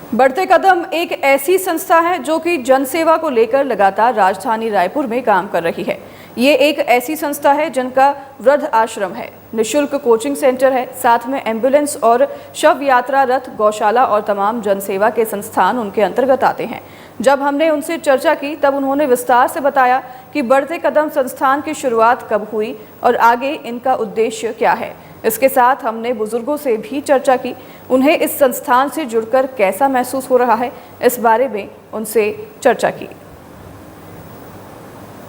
बढ़ते कदम एक ऐसी संस्था है जो कि जनसेवा को लेकर लगातार राजधानी रायपुर में काम कर रही है। ये एक ऐसी संस्था है जिनका वृद्ध आश्रम है, निशुल्क कोचिंग सेंटर है, साथ में एम्बुलेंस और शव यात्रा रथ, गौशाला और तमाम जनसेवा के संस्थान उनके अंतर्गत आते हैं। जब हमने उनसे चर्चा की तब उन्होंने विस्तार से बताया कि बढ़ते कदम संस्थान की शुरुआत कब हुई और आगे इनका उद्देश्य क्या है। इसके साथ हमने बुजुर्गों से भी चर्चा की, उन्हें इस संस्थान से जुड़कर कैसा महसूस हो रहा है, इस बारे में उनसे चर्चा की।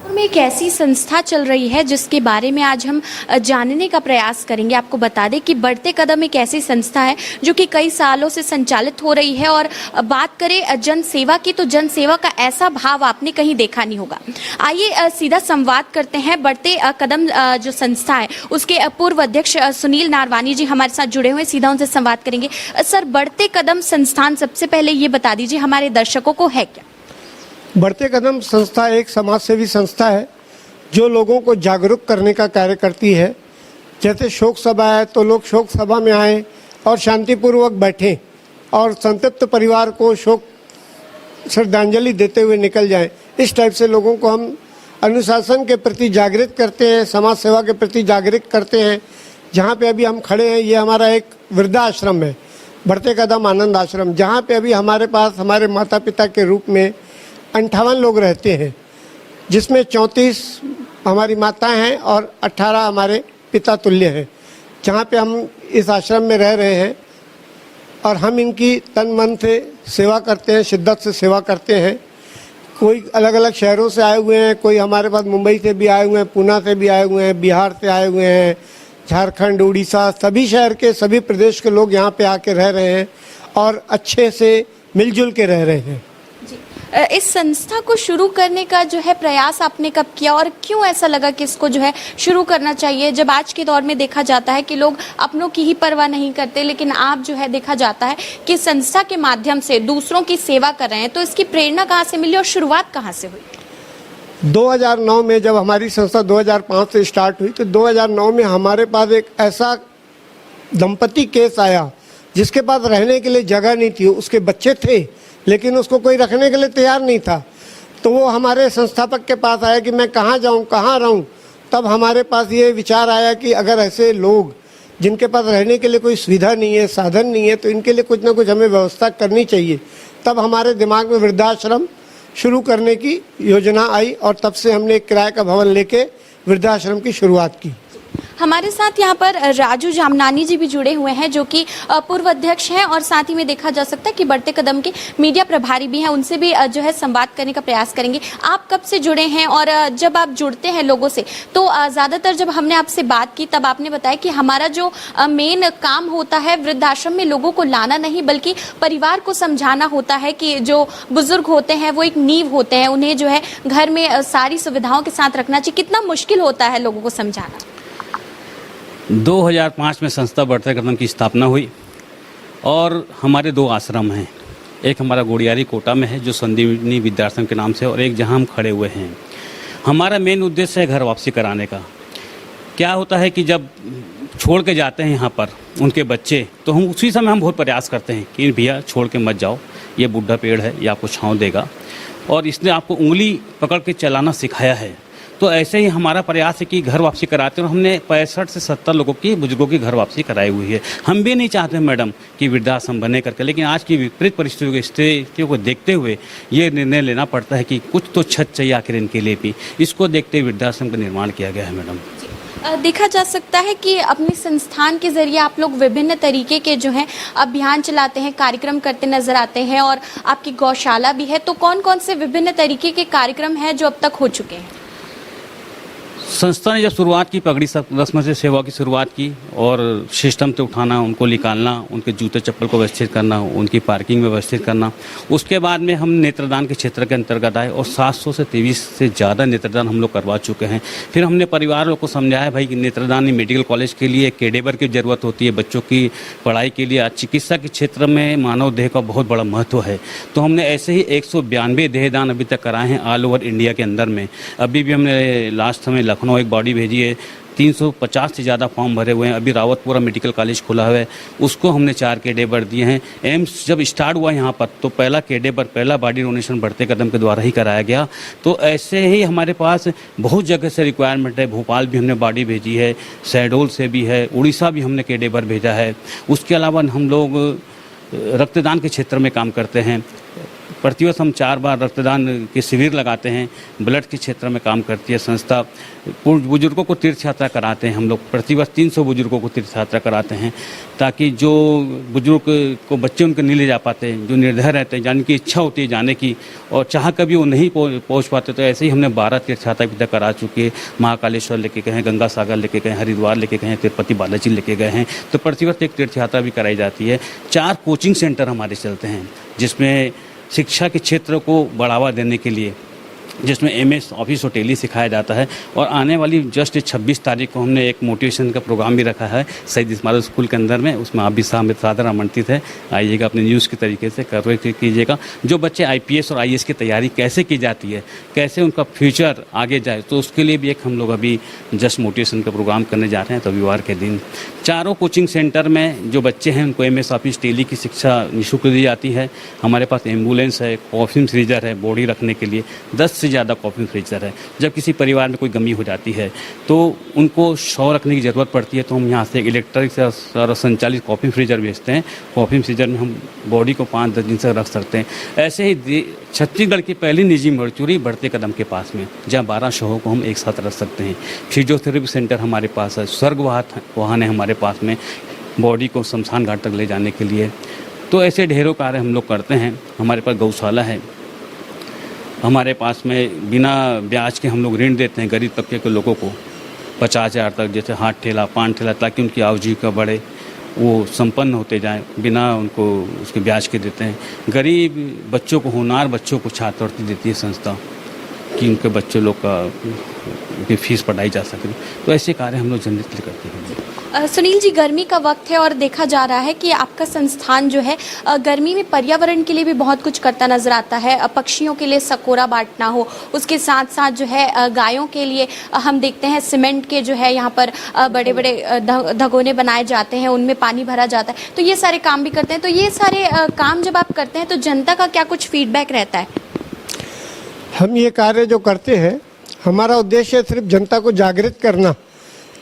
में एक ऐसी संस्था चल रही है जिसके बारे में आज हम जानने का प्रयास करेंगे। आपको बता दें कि बढ़ते कदम एक ऐसी संस्था है जो कि कई सालों से संचालित हो रही है और बात करें जन सेवा की तो जन सेवा का ऐसा भाव आपने कहीं देखा नहीं होगा। आइए सीधा संवाद करते हैं। बढ़ते कदम जो संस्था है उसके पूर्व अध्यक्ष सुनील नारवानी जी हमारे साथ जुड़े हुए, सीधा उनसे संवाद करेंगे। सर, बढ़ते कदम संस्थान सबसे पहले ये बता दीजिए हमारे दर्शकों को है क्या? बढ़ते कदम संस्था एक समाज सेवी संस्था है जो लोगों को जागरूक करने का कार्य करती है। जैसे शोक सभा है तो लोग शोक सभा में आएँ और शांतिपूर्वक बैठें और संतप्त परिवार को शोक श्रद्धांजलि देते हुए निकल जाएं। इस टाइप से लोगों को हम अनुशासन के प्रति जागृत करते हैं, समाज सेवा के प्रति जागृत करते हैं। जहाँ पे अभी हम खड़े हैं ये हमारा एक वृद्धाश्रम है, बढ़ते कदम आनंद आश्रम, जहाँ पे अभी हमारे पास हमारे माता पिता के रूप में 58 लोग रहते हैं, जिसमें 34 हमारी माताएं हैं और 18 हमारे पिता तुल्य हैं। जहाँ पे हम इस आश्रम में रह रहे हैं और हम इनकी तन मन से सेवा करते हैं, शिद्दत से सेवा करते हैं। कोई अलग अलग शहरों से आए हुए हैं, कोई हमारे पास मुंबई से भी आए हुए हैं, पूना से भी आए हुए हैं, बिहार से आए हुए हैं, झारखंड, उड़ीसा, सभी शहर के सभी प्रदेश के लोग यहाँ पे आके रह रहे हैं और अच्छे से मिलजुल के रह रहे हैं। इस संस्था को शुरू करने का जो है प्रयास आपने कब किया और क्यों ऐसा लगा कि इसको जो है शुरू करना चाहिए, जब आज के दौर में देखा जाता है कि लोग अपनों की ही परवाह नहीं करते, लेकिन आप जो है देखा जाता है कि संस्था के माध्यम से दूसरों की सेवा कर रहे हैं। तो इसकी प्रेरणा कहाँ से मिली और शुरुआत कहाँ से हुई? 2009 में जब हमारी संस्था 2005 से स्टार्ट हुई तो 2009 में हमारे पास एक ऐसा दंपति केस आया जिसके पास रहने के लिए जगह नहीं थी। उसके बच्चे थे लेकिन उसको कोई रखने के लिए तैयार नहीं था। तो वो हमारे संस्थापक के पास आया कि मैं कहाँ जाऊँ, कहाँ रहूँ। तब हमारे पास ये विचार आया कि अगर ऐसे लोग जिनके पास रहने के लिए कोई सुविधा नहीं है, साधन नहीं है, तो इनके लिए कुछ ना कुछ हमें व्यवस्था करनी चाहिए। तब हमारे दिमाग में वृद्धाश्रम शुरू करने की योजना आई और तब से हमने एक किराए का भवन लेके वृद्धाश्रम की शुरुआत की। हमारे साथ यहाँ पर राजू जामनानी जी भी जुड़े हुए हैं जो कि पूर्व अध्यक्ष हैं और साथ ही में देखा जा सकता है कि बढ़ते कदम के मीडिया प्रभारी भी हैं। उनसे भी जो है संवाद करने का प्रयास करेंगे। आप कब से जुड़े हैं और जब आप जुड़ते हैं लोगों से तो ज़्यादातर जब हमने आपसे बात की तब आपने बताया कि हमारा जो मेन काम होता है वृद्धाश्रम में लोगों को लाना नहीं बल्कि परिवार को समझाना होता है कि जो बुजुर्ग होते हैं वो एक नींव होते हैं, उन्हें जो है घर में सारी सुविधाओं के साथ रखना चाहिए। कितना मुश्किल होता है लोगों को समझाना? 2005 में संस्था बढ़ते कदम की स्थापना हुई और हमारे 2 आश्रम हैं। एक हमारा गोड़ियारी कोटा में है जो संदीपनी विद्याश्रम के नाम से, और एक जहां हम खड़े हुए हैं। हमारा मेन उद्देश्य है घर वापसी कराने का। क्या होता है कि जब छोड़ के जाते हैं यहाँ पर उनके बच्चे, तो हम उसी समय हम बहुत प्रयास करते हैं कि भैया छोड़ के मत जाओ, ये बुढ़ा पेड़ है, ये आपको छाँव देगा और इसने आपको उंगली पकड़ के चलाना सिखाया है। तो ऐसे ही हमारा प्रयास है कि घर वापसी कराते हैं और हमने 65 से 70 लोगों की, बुजुर्गों की घर वापसी कराई हुई है। हम भी नहीं चाहते मैडम कि वृद्धाश्रम बने करके, लेकिन आज की विपरीत स्थितियों को देखते हुए ये निर्णय लेना पड़ता है कि कुछ तो छत चाहिए आखिर इनके लिए भी। इसको देखते हुए वृद्धाश्रम का निर्माण किया गया है मैडम। देखा जा सकता है कि अपने संस्थान के जरिए आप लोग विभिन्न तरीके के जो हैं अभियान चलाते हैं, कार्यक्रम करते नजर आते हैं और आपकी गौशाला भी है। तो कौन कौन से विभिन्न तरीके के कार्यक्रम हैं जो अब तक हो चुके हैं? संस्था ने जब शुरुआत की, पगड़ी रस्म से सेवा की शुरुआत की और सिस्टम से उठाना, उनको निकालना, उनके जूते चप्पल को व्यवस्थित करना, उनकी पार्किंग में व्यवस्थित करना। उसके बाद में हम नेत्रदान के क्षेत्र के अंतर्गत आए और 700 से 23 से ज़्यादा नेत्रदान हम लोग करवा चुके हैं। फिर हमने परिवार को समझाया भाई कि नेत्रदान मेडिकल कॉलेज के लिए कैडेवर की ज़रूरत होती है, बच्चों की पढ़ाई के लिए। चिकित्सा के क्षेत्र में मानव देह का बहुत बड़ा महत्व है। तो हमने ऐसे ही 192 देहदान अभी तक कराए हैं ऑल ओवर इंडिया के अंदर में। अभी भी हमने लास्ट समय लखनऊ एक बॉडी भेजी है 350 से ज़्यादा फॉर्म भरे हुए हैं। अभी रावतपुरा मेडिकल कॉलेज खुला हुआ है, उसको हमने 4 कैडेबर दिए हैं। एम्स जब स्टार्ट हुआ यहाँ पर तो पहला कैडेबर, पहला बॉडी डोनेशन बढ़ते कदम के द्वारा ही कराया गया। तो ऐसे ही हमारे पास बहुत जगह से रिक्वायरमेंट है। भोपाल भी हमने बॉडी भेजी है, शहडोल से भी है, उड़ीसा भी हमने कैडेबर भेजा है। उसके अलावा हम लोग रक्तदान के क्षेत्र में काम करते हैं। प्रतिवर्ष हम 4 बार रक्तदान के शिविर लगाते हैं। ब्लड के क्षेत्र में काम करती है संस्था। बुजुर्गों को तीर्थ यात्रा कराते हैं हम लोग। प्रतिवर्ष 300 बुजुर्गों को तीर्थ यात्रा कराते हैं, ताकि जो बुजुर्ग को बच्चे उनके नहीं ले जा पाते, जो निर्धर रहते हैं, जिनकी इच्छा होती है जाने की और चाह कभी वो नहीं पहुँच पाते, तो ऐसे ही हमने 12 तीर्थ यात्रा अभी तक करा चुके हैं। महाकालेश्वर लेके गए हैं, गंगा सागर लेके गए हैं, हरिद्वार लेके गए हैं, तिरुपति बालाजी लेके गए हैं। तो प्रतिवर्ष एक तीर्थ यात्रा भी कराई जाती है। 4 कोचिंग सेंटर हमारे चलते हैं, जिसमें शिक्षा के क्षेत्र को बढ़ावा देने के लिए, जिसमें MS ऑफिस और टेली सिखाया जाता है। और आने वाली जस्ट 26 तारीख को हमने एक मोटिवेशन का प्रोग्राम भी रखा है शहीद स्मारक स्कूल के अंदर में। उसमें आप भी सादर आमंत्रित है, आइएगा, अपने न्यूज़ के तरीके से कवरेज कीजिएगा। जो बच्चे IPS और IAS की तैयारी कैसे की जाती है, कैसे उनका फ्यूचर आगे जाए, तो उसके लिए भी एक हम लोग अभी जस्ट मोटिवेशन का प्रोग्राम करने जा रहे हैं। तो रविवार के दिन 4 कोचिंग सेंटर में जो बच्चे हैं उनको MS ऑफिस टेली की शिक्षा निःशुल्क दी जाती है। हमारे पास एम्बुलेंस है, कॉफी फ्रीजर है बॉडी रखने के लिए, 10 से ज़्यादा कॉफी फ्रीजर है। जब किसी परिवार में कोई कमी हो जाती है तो उनको 100 रखने की ज़रूरत पड़ती है, तो हम यहाँ से इलेक्ट्रिक से संचालित कॉफी फ्रीजर भेजते हैं। कॉफी फ्रीजर में हम बॉडी को 5-10 दिन तक रख सकते हैं। ऐसे ही छत्तीसगढ़ की पहली निजी मर्चुरी बढ़ते कदम के पास में, जहाँ 12 शवों को हम एक साथ रख सकते हैं। फिजियोथेरेपी सेंटर हमारे पास है। स्वर्ग वाहन है हमारे पास में, बॉडी को शमशान घाट तक ले जाने के लिए। तो ऐसे ढेरों कार्य हम लोग करते हैं। हमारे पास गौशाला है। हमारे पास में बिना ब्याज के हम लोग ऋण देते हैं गरीब तबके के लोगों को 50,000 तक, जैसे हाथ ठेला, पान ठेला, ताकि उनकी आजीविका बढ़े, वो संपन्न होते जाएं, बिना उनको उसके ब्याज के देते हैं। गरीब बच्चों को, होनहार बच्चों को छात्रवृत्ति देती है संस्था, कि उनके बच्चे लोग का उनकी फीस पढ़ाई जा सके। तो ऐसे कार्य हम लोग जनरली करते हैं। सुनील जी, गर्मी का वक्त है और देखा जा रहा है कि आपका संस्थान जो है गर्मी में पर्यावरण के लिए भी बहुत कुछ करता नजर आता है। पक्षियों के लिए सकोरा बांटना हो, उसके साथ साथ जो है गायों के लिए हम देखते हैं सीमेंट के जो है यहाँ पर बड़े बड़े धगोने बनाए जाते हैं, उनमें पानी भरा जाता है। तो ये सारे काम भी करते हैं। तो ये सारे काम जब आप करते हैं तो जनता का क्या कुछ फीडबैक रहता है? हम ये कार्य जो करते हैं, हमारा उद्देश्य सिर्फ जनता को जागृत करना,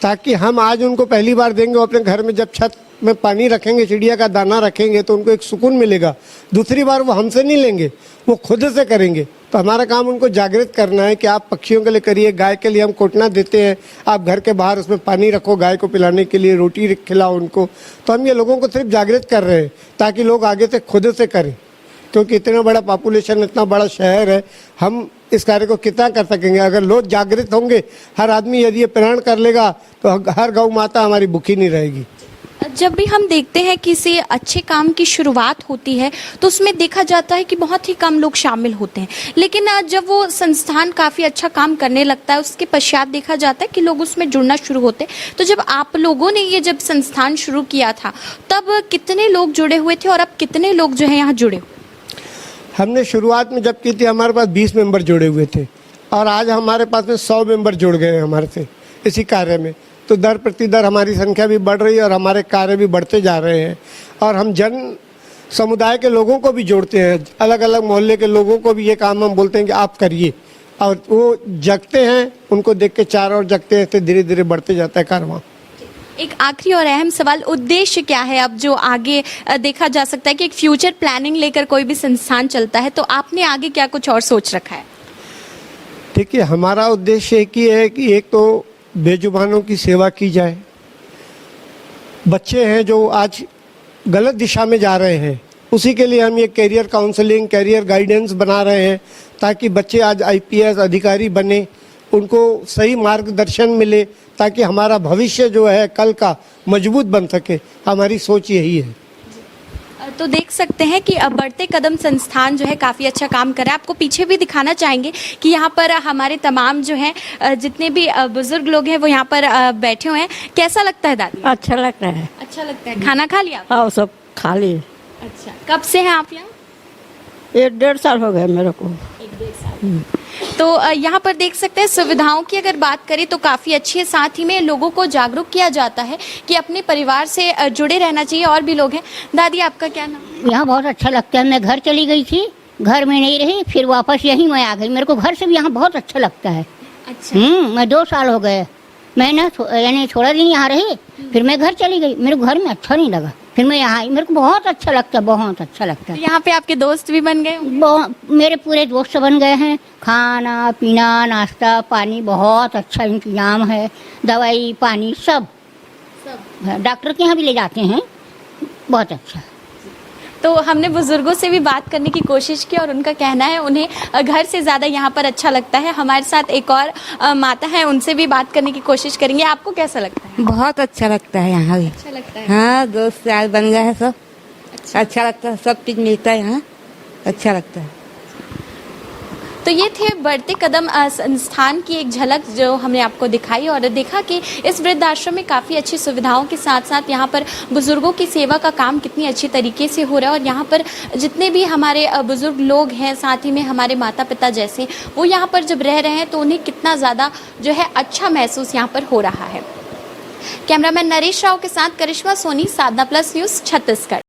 ताकि हम आज उनको पहली बार देंगे, वो अपने घर में जब छत में पानी रखेंगे, चिड़िया का दाना रखेंगे, तो उनको एक सुकून मिलेगा। दूसरी बार वो हमसे नहीं लेंगे, वो खुद से करेंगे। तो हमारा काम उनको जागृत करना है कि आप पक्षियों के लिए करिए, गाय के लिए हम कोटना देते हैं, आप घर के बाहर उसमें पानी रखो, गाय को पिलाने के लिए रोटी खिलाओ उनको। तो हम ये लोगों को सिर्फ जागृत कर रहे हैं, ताकि लोग आगे से खुद से करें। क्योंकि इतना बड़ा पॉपुलेशन, इतना बड़ा शहर है, हम इस कार्य को कितना कर सकेंगे? अगर लोग जागृत होंगे, हर आदमी यदि ये प्रण कर लेगा, तो हर गौ माता हमारी भूखी नहीं रहेगी। जब भी हम देखते हैं किसी अच्छे काम की शुरुआत होती है तो उसमें देखा जाता है कि बहुत ही कम लोग शामिल होते हैं, लेकिन जब वो संस्थान काफ़ी अच्छा काम करने लगता है उसके पश्चात देखा जाता है कि लोग उसमें जुड़ना शुरू होते हैं। तो जब आप लोगों ने ये जब संस्थान शुरू किया था तब कितने लोग जुड़े हुए थे और अब कितने लोग जो है यहाँ जुड़े? हमने शुरुआत में जब की थी हमारे पास 20 मेंबर जुड़े हुए थे, और आज हमारे पास में 100 मेंबर जुड़ गए हैं हमारे से इसी कार्य में। तो दर प्रति दर हमारी संख्या भी बढ़ रही है और हमारे कार्य भी बढ़ते जा रहे हैं। और हम जन समुदाय के लोगों को भी जोड़ते हैं, अलग अलग मोहल्ले के लोगों को भी ये काम हम बोलते हैं कि आप करिए, और वो जगते हैं, उनको देख के चार और जगते हैं, तो धीरे धीरे बढ़ते जाता है कारवां। एक आखिरी और अहम सवाल, उद्देश्य क्या है अब जो आगे देखा जा सकता है कि एक फ्यूचर प्लानिंग लेकर कोई भी संस्थान चलता है, तो आपने आगे क्या कुछ और सोच रखा है? देखिए, हमारा उद्देश्य एक ही है कि एक तो बेजुबानों की सेवा की जाए। बच्चे हैं जो आज गलत दिशा में जा रहे हैं, उसी के लिए हम ये कैरियर काउंसलिंग, कैरियर गाइडेंस बना रहे हैं, ताकि बच्चे आज IPS अधिकारी बने, उनको सही मार्गदर्शन मिले, ताकि हमारा भविष्य जो है कल का मजबूत बन सके। हमारी सोच यही है। तो देख सकते हैं कि बढ़ते कदम संस्थान जो है काफ़ी अच्छा काम कर रहा है। आपको पीछे भी दिखाना चाहेंगे कि यहाँ पर हमारे तमाम जो हैं जितने भी बुजुर्ग लोग हैं वो यहाँ पर बैठे हुए हैं। कैसा लगता है दादी? अच्छा लग रहा है। अच्छा लगता है। खाना खा लिया? हाँ, सब खा लिए। अच्छा, कब से हैं आप यहाँ? 1-1.5 साल हो गए मेरे को। 1-1.5 साल। तो यहाँ पर देख सकते हैं सुविधाओं की अगर बात करें तो काफ़ी अच्छी है, साथ ही में लोगों को जागरूक किया जाता है कि अपने परिवार से जुड़े रहना चाहिए। और भी लोग हैं। दादी आपका क्या नाम? यहाँ बहुत अच्छा लगता है। मैं घर चली गई थी, घर में नहीं रही, फिर वापस यहीं मैं आ गई। मेरे को घर से भी यहाँ बहुत अच्छा लगता है। अच्छा। मैं 2 साल हो गए। मैं ना यानी थोड़ा दिन यहाँ रही, फिर मैं घर चली गई। मेरे को घर में अच्छा नहीं लगा, फिर मैं यहाँ आई। मेरे को बहुत अच्छा लगता है, बहुत अच्छा लगता है। यहाँ पे आपके दोस्त भी बन गए? मेरे पूरे दोस्त बन गए हैं। खाना पीना नाश्ता पानी बहुत अच्छा इंतजाम है। दवाई पानी सब डॉक्टर के यहाँ भी ले जाते हैं। बहुत अच्छा। तो हमने बुजुर्गों से भी बात करने की कोशिश की और उनका कहना है उन्हें घर से ज़्यादा यहाँ पर अच्छा लगता है। हमारे साथ एक और माता है, उनसे भी बात करने की कोशिश करेंगे। आपको कैसा लगता है? बहुत अच्छा लगता है यहाँ भी। अच्छा लगता है। हाँ, दोस्त यार बन गए हैं सब। अच्छा लगता है, सब चीज़ मिलता है यहाँ, अच्छा लगता है। तो ये थे बढ़ते कदम संस्थान की एक झलक जो हमने आपको दिखाई और देखा कि इस वृद्धाश्रम में काफ़ी अच्छी सुविधाओं के साथ साथ यहाँ पर बुज़ुर्गों की सेवा का काम कितनी अच्छी तरीके से हो रहा है। और यहाँ पर जितने भी हमारे बुज़ुर्ग लोग हैं, साथ ही में हमारे माता पिता जैसे, वो यहाँ पर जब रह रहे हैं तो उन्हें कितना ज़्यादा जो है अच्छा महसूस यहाँ पर हो रहा है। कैमरामैन नरेश राव के साथ करिश्मा सोनी, साधना प्लस न्यूज़, छत्तीसगढ़।